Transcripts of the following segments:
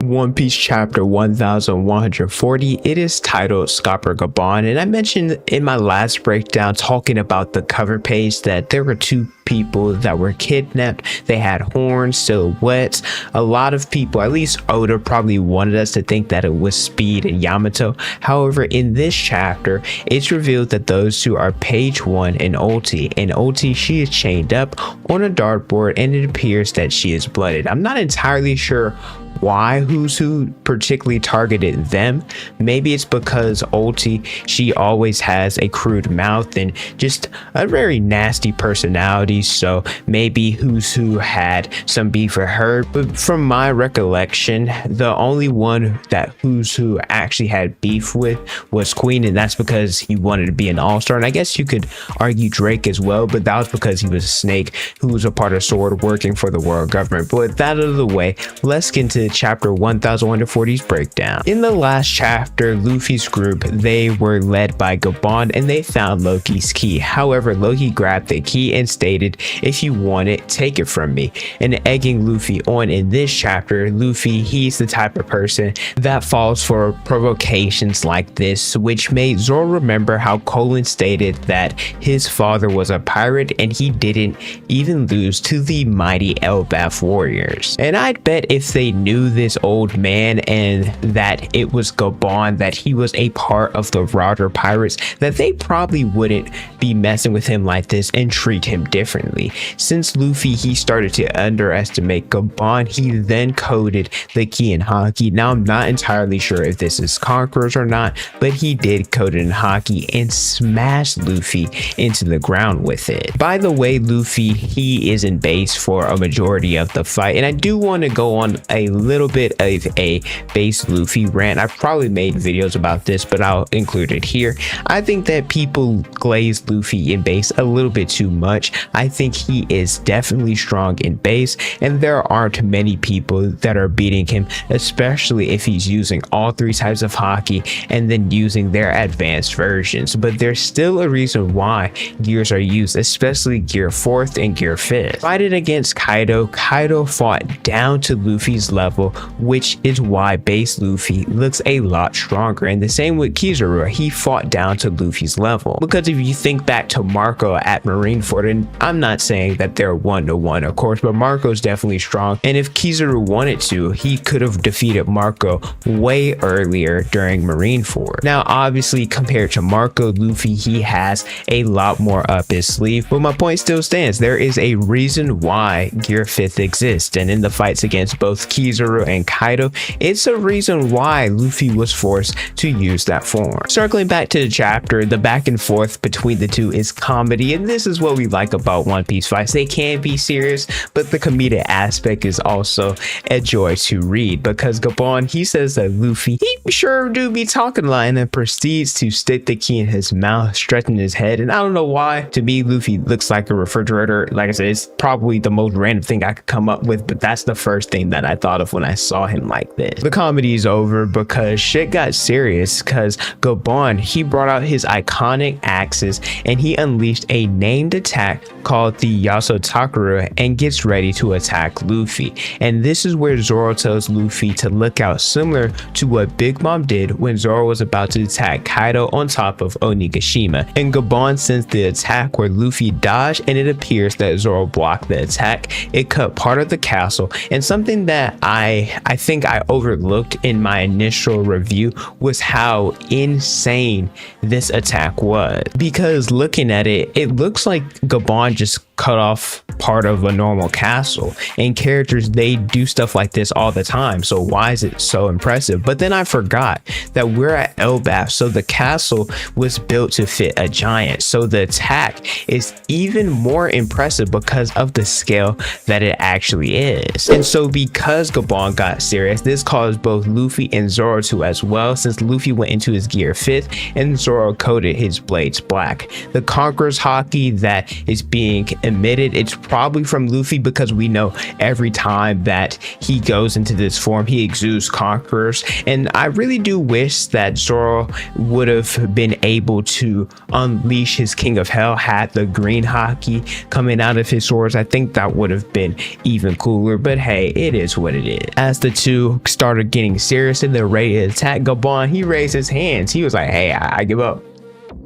One Piece chapter 1140. It is titled Scopper Gaban, and I mentioned in my last breakdown talking about the cover page that there were two people that were kidnapped. They had horns, silhouettes. A lot of people, at least Oda, probably wanted us to think that it was Speed and Yamato. However, in this chapter, it's revealed that those two are Page 1 and Ulti. And Ulti, she is chained up on a dartboard, and it appears that she is blooded. I'm not entirely sure why Who's Who particularly targeted them. Maybe it's because Ulti, she always has a crude mouth and just a very nasty personality, so maybe Who's Who had some beef for her. But from my recollection, the only one that Who's Who actually had beef with was Queen, and that's because he wanted to be an all-star. And I guess you could argue Drake as well, but that was because he was a snake who was a part of Sword working for the world government. But with that out of the way, let's get into chapter 1140's breakdown. In the last chapter, Luffy's group, they were led by Gaban, and they found Loki's key. However, Loki grabbed the key and stated, "If you want it, take it from me," and egging Luffy on. In this chapter, Luffy, he's the type of person that falls for provocations like this, which made Zoro remember how Colin stated that his father was a pirate and he didn't even lose to the mighty Elbaph warriors. And I'd bet if they knew this old man and that it was Gaban, that he was a part of the Roger Pirates, that they probably wouldn't be messing with him like this and treat him differently. Since Luffy, he started to underestimate Gaban, he then coded the key in Haki. Now I'm not entirely sure if this is Conquerors or not, but he did code it in Haki and smashed Luffy into the ground with it. By the way, Luffy, he is in base for a majority of the fight, and I do want to go on a little bit of a base Luffy rant. I've probably made videos about this, but I'll include it here. I think that people glaze Luffy in base a little bit too much. I think he is definitely strong in base, and there aren't many people that are beating him, especially if he's using all three types of Haki and then using their advanced versions. But there's still a reason why gears are used, especially gear 4th and gear 5th. Fighting against Kaido, Kaido fought down to Luffy's level, which is why base Luffy looks a lot stronger. And the same with Kizaru, he fought down to Luffy's level. Because if you think back to Marco at Marineford, and I'm not saying that they're 1-to-1 of course, but Marco's definitely strong, and if Kizaru wanted to, he could have defeated Marco way earlier during Marineford. Now obviously compared to Marco, Luffy, he has a lot more up his sleeve, but my point still stands. There is a reason why gear 5th exists, and in the fights against both Kizaru and Kaido, it's a reason why Luffy was forced to use that form. Circling back to the chapter, the back and forth between the two is comedy, and this is what we like about One Piece fights. They can be serious, but the comedic aspect is also a joy to read, because Gaban, he says that Luffy, he sure do be talking a lot, and then proceeds to stick the key in his mouth, stretching his head. And I don't know why, to me Luffy looks like a refrigerator. Like I said, it's probably the most random thing I could come up with, but that's the first thing that I thought of when I saw him like this. The comedy is over because shit got serious, because Gaban, he brought out his iconic axes and he unleashed a named attack called the Yasotakaru and gets ready to attack Luffy. And this is where Zoro tells Luffy to look out, similar to what Big Mom did when Zoro was about to attack Kaido on top of Onigashima. And Gaban sends the attack where Luffy dodged, and it appears that Zoro blocked the attack. It cut part of the castle, and something that I think I overlooked in my initial review was how insane this attack was, because looking at it, it looks like Gaban just cut off part of a normal castle, and characters, they do stuff like this all the time, so why is it so impressive? But then I forgot that we're at Elbaph, so the castle was built to fit a giant, so the attack is even more impressive because of the scale that it actually is. And so because Gaban got serious, this caused both Luffy and Zoro to as well, since Luffy went into his gear 5th and Zoro coated his blades black. The Conqueror's Haki that is being emitted, it's probably from Luffy, because we know every time that he goes into this form, he exudes Conquerors. And I really do wish that Zoro would have been able to unleash his King of Hell, had the green Haki coming out of his swords. I think that would have been even cooler, but hey, it is what it did. As the two started getting serious and they're ready to attack Gaban, he raised his hands. He was like, hey, I give up.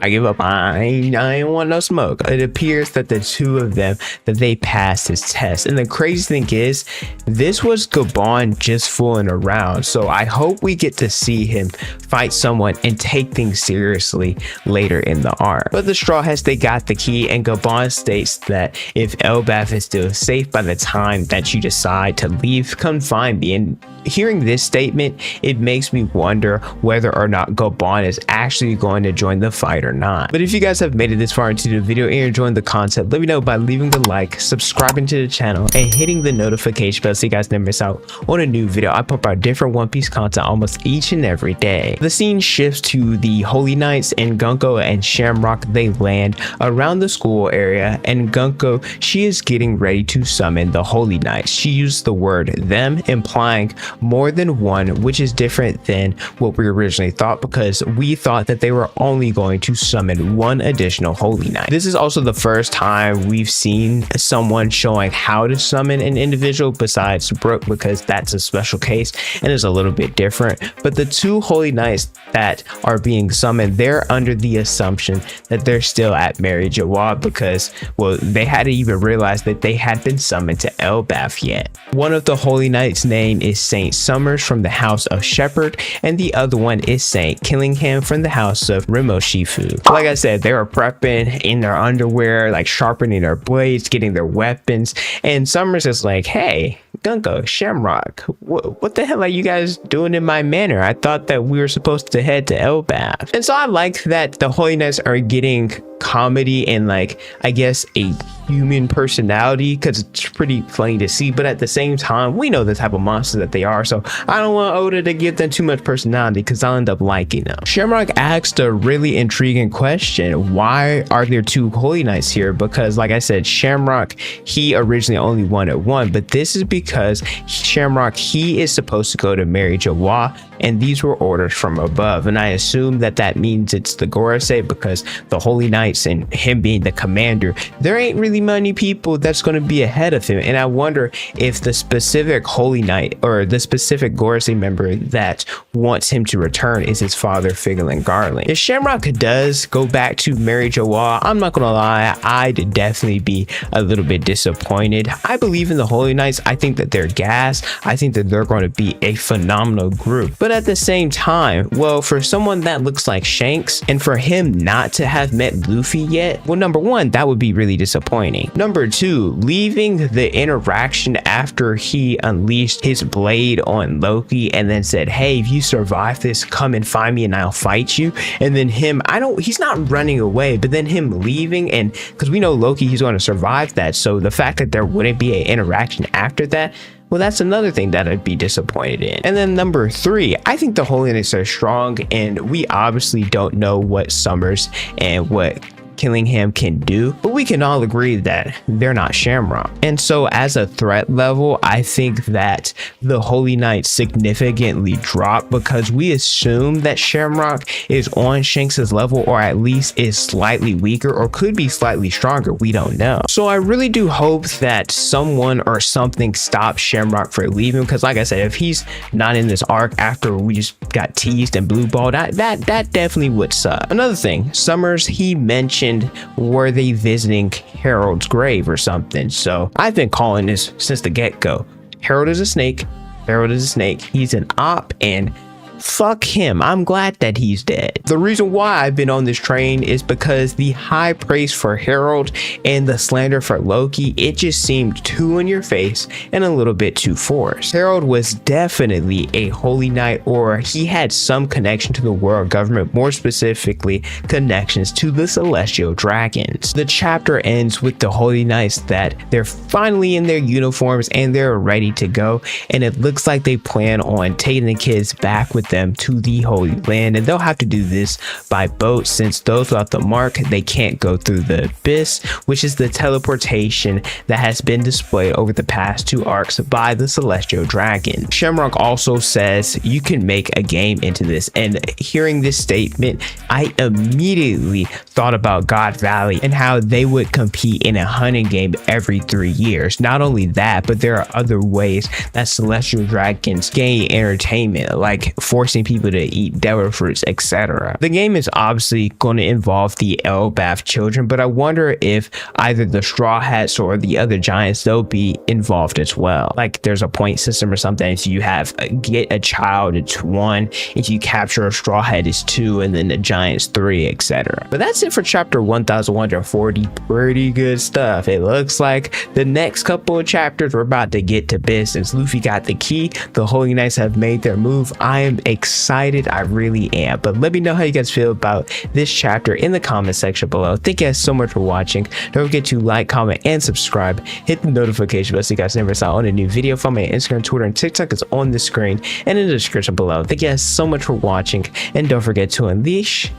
I give up. I ain't want no smoke. It appears that the two of them, that they passed his test. And the crazy thing is, this was Gaban just fooling around. So I hope we get to see him fight someone and take things seriously later in the arc. But the Straw Hats, they got the key, and Gaban states that if Elbaph is still safe by the time that you decide to leave, come find me. And hearing this statement, it makes me wonder whether or not Gaban is actually going to join the fight or not. But if you guys have made it this far into the video and you're enjoying the content, let me know by leaving a like, subscribing to the channel, and hitting the notification bell so you guys never miss out on a new video. I pump out different One Piece content almost each and every day. The scene shifts to the Holy Knights, and Gunko and Shamrock, they land around the school area, and Gunko, she is getting ready to summon the Holy Knights. She used the word them, implying more than one, which is different than what we originally thought, because we thought that they were only going to summon one additional Holy Knight. This is also the first time we've seen someone showing how to summon an individual besides Brook, because that's a special case and is a little bit different. But the two Holy Knights that are being summoned, they're under the assumption that they're still at Mary Jawab, because, well, they hadn't even realized that they had been summoned to Elbaph yet. One of the Holy Knights' name is Saint Summers from the House of Shepherd, and the other one is Saint Killingham from the House of Rimoshifu. Like I said, they were prepping in their underwear, like sharpening their blades, getting their weapons, and Summers is like, hey, Gunko, Shamrock, what the hell are you guys doing in my manor? I thought that we were supposed to head to Elbaph. And so I like that the Holy Knights are getting comedy and, like, I guess a human personality, because it's pretty funny to see, but at the same time we know the type of monster that they are, so I don't want Oda to give them too much personality because I'll end up liking them. Shamrock asked a really intriguing question: why are there two Holy Knights here? Because, like I said, Shamrock, he originally only wanted one, but this is because Shamrock, he is supposed to go to Mary Jawa, and these were orders from above, and I assume that that means it's the Gorosei, because the Holy Knights and him being the commander, there ain't really many people that's going to be ahead of him. And I wonder if the specific Holy Knight or the specific Gorosei member that wants him to return is his father, Figolin Garland. If Shamrock does go back to Mary Jawa, I'm not gonna lie, I'd definitely be a little bit disappointed. I believe in the Holy Knights. I think that they're gas. I think that they're going to be a phenomenal group. But at the same time, well, for someone that looks like Shanks, and for him not to have met Luffy yet, well, number one, that would be really disappointing. Number two, leaving the interaction after he unleashed his blade on Loki and then said, hey, if you survive this, come and find me and I'll fight you. And then him, he's not running away, but then him leaving, and because we know Loki, he's going to survive that. So the fact that there wouldn't be an interaction after that, well, that's another thing that I'd be disappointed in. And then number three, I think the Holy Knights are strong, and we obviously don't know what Summers and what Killingham can do, but we can all agree that they're not Shamrock. And so as a threat level, I think that the Holy Knights significantly drop, because we assume that Shamrock is on Shanks's level, or at least is slightly weaker, or could be slightly stronger. We don't know. So I really do hope that someone or something stops Shamrock for leaving, because like I said, if he's not in this arc after we just got teased and blue balled, that definitely would suck. Another thing, Summers, he mentioned, were they visiting Harold's grave or something? So I've been calling this since the get-go. Harold is a snake. Harold is a snake. He's an op, and fuck him. I'm glad that he's dead. The reason why I've been on this train is because the high praise for Harold and the slander for Loki, it just seemed too in your face and a little bit too forced. Harold was definitely a Holy Knight, or he had some connection to the world government, more specifically connections to the Celestial Dragons. The chapter ends with the Holy Knights that they're finally in their uniforms and they're ready to go, and it looks like they plan on taking the kids back with them to the Holy Land, and they'll have to do this by boat since those without the mark, they can't go through the abyss, which is the teleportation that has been displayed over the past 2 arcs by the Celestial Dragon. Shamrock also says you can make a game into this, and hearing this statement, I immediately thought about God Valley and how they would compete in a hunting game every 3 years. Not only that, but there are other ways that Celestial Dragons gain entertainment, like forcing people to eat devil fruits, etc. The game is obviously going to involve the Elbaph children, but I wonder if either the Straw Hats or the other giants, they'll be involved as well. Like there's a point system or something. If you have get a child, it's 1. If you capture a Straw Hat, it's 2, and then the giants 3, etc. But that's it for chapter 1140. Pretty good stuff. It looks like the next couple of chapters we're about to get to business. Luffy got the key. The Holy Knights have made their move. I am excited. I really am. But let me know how you guys feel about this chapter in the comment section below. Thank you guys so much for watching. Don't forget to like, comment, and subscribe. Hit the notification bell so you guys never miss out on a new video. Follow my Instagram, Twitter, and TikTok is on the screen and in the description below. Thank you guys so much for watching, and don't forget to unleash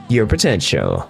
your potential.